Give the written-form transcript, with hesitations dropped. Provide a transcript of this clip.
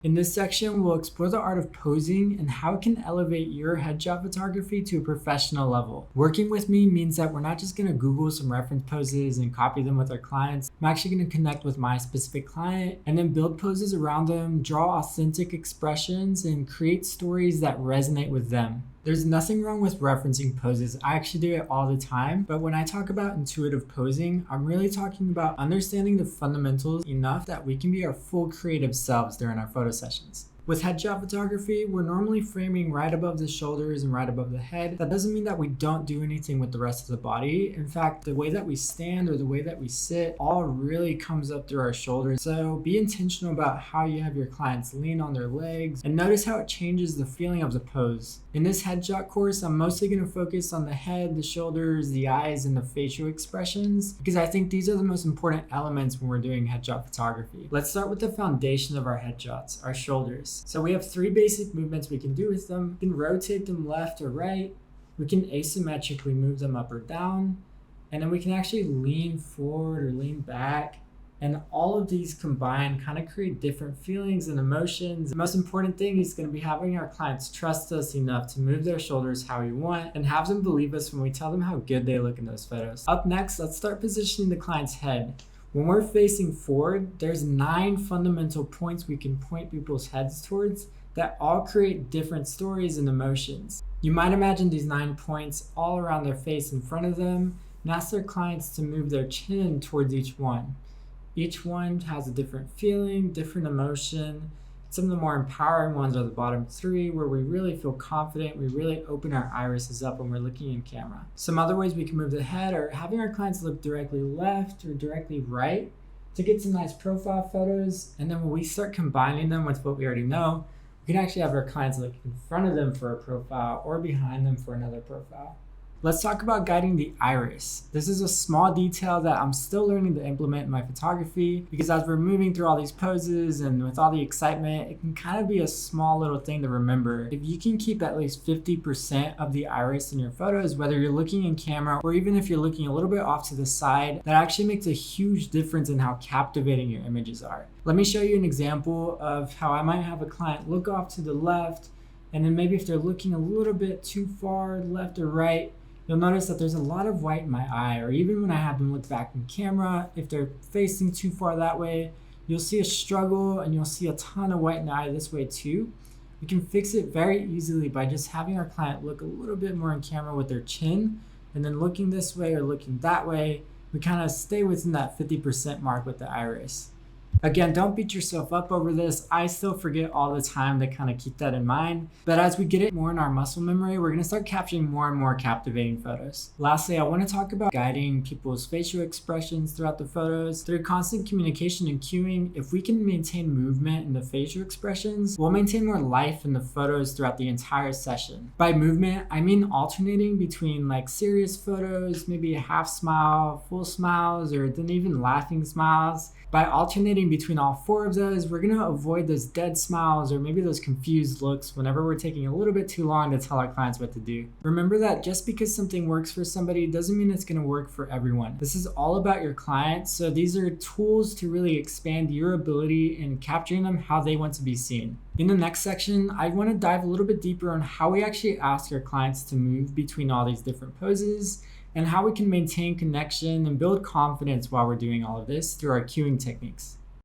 In this section, we'll explore the art of posing and how it can elevate your headshot photography to a professional level. Working with me means that we're not just going to Google some reference poses and copy them with our clients. I'm actually going to connect with my specific client and then build poses around them, draw authentic expressions, and create stories that resonate with them. There's nothing wrong with referencing poses. I actually do it all the time, but when I talk about intuitive posing, I'm really talking about understanding the fundamentals enough that we can be our full creative selves during our photo sessions. With headshot photography, we're normally framing right above the shoulders and right above the head. That doesn't mean that we don't do anything with the rest of the body. In fact, the way that we stand or the way that we sit all really comes up through our shoulders. So be intentional about how you have your clients lean on their legs and notice how it changes the feeling of the pose. In this headshot course, I'm mostly going to focus on the head, the shoulders, the eyes, and the facial expressions because I think these are the most important elements when we're doing headshot photography. Let's start with the foundation of our headshots, our shoulders. So we have three basic movements we can do with them. We can rotate them left or right. We can asymmetrically move them up or down. And then we can actually lean forward or lean back. And all of these combined kind of create different feelings and emotions. The most important thing is going to be having our clients trust us enough to move their shoulders how we want and have them believe us when we tell them how good they look in those photos. Up next, let's start positioning the client's head. When we're facing forward, there's 9 fundamental points we can point people's heads towards that all create different stories and emotions. You might imagine these 9 points all around their face in front of them and ask their clients to move their chin towards each one. Each one has a different feeling, different emotion. Some of the more empowering ones are the bottom 3, where we really feel confident, we really open our irises up when we're looking in camera. Some other ways we can move the head are having our clients look directly left or directly right to get some nice profile photos. And then when we start combining them with what we already know, we can actually have our clients look in front of them for a profile or behind them for another profile. Let's talk about guiding the iris. This is a small detail that I'm still learning to implement in my photography because as we're moving through all these poses and with all the excitement, it can kind of be a small little thing to remember. If you can keep at least 50% of the iris in your photos, whether you're looking in camera or even if you're looking a little bit off to the side, that actually makes a huge difference in how captivating your images are. Let me show you an example of how I might have a client look off to the left, and then maybe if they're looking a little bit too far left or right, you'll notice that there's a lot of white in my eye, or even when I have them look back in camera, if they're facing too far that way, you'll see a struggle and you'll see a ton of white in the eye this way too. We can fix it very easily by just having our client look a little bit more in camera with their chin, and then looking this way or looking that way, we kind of stay within that 50% mark with the iris. Again, don't beat yourself up over this. I still forget all the time to kind of keep that in mind. But as we get it more in our muscle memory, we're going to start capturing more and more captivating photos. Lastly, I want to talk about guiding people's facial expressions throughout the photos. Through constant communication and cueing, if we can maintain movement in the facial expressions, we'll maintain more life in the photos throughout the entire session. By movement, I mean alternating between like serious photos, maybe a half smile, full smiles, or then even laughing smiles. By alternating between all 4 of those, we're going to avoid those dead smiles or maybe those confused looks whenever we're taking a little bit too long to tell our clients what to do. Remember that just because something works for somebody doesn't mean it's going to work for everyone. This is all about your clients, so these are tools to really expand your ability in capturing them how they want to be seen. In the next section, I want to dive a little bit deeper on how we actually ask our clients to move between all these different poses and how we can maintain connection and build confidence while we're doing all of this through our cueing techniques.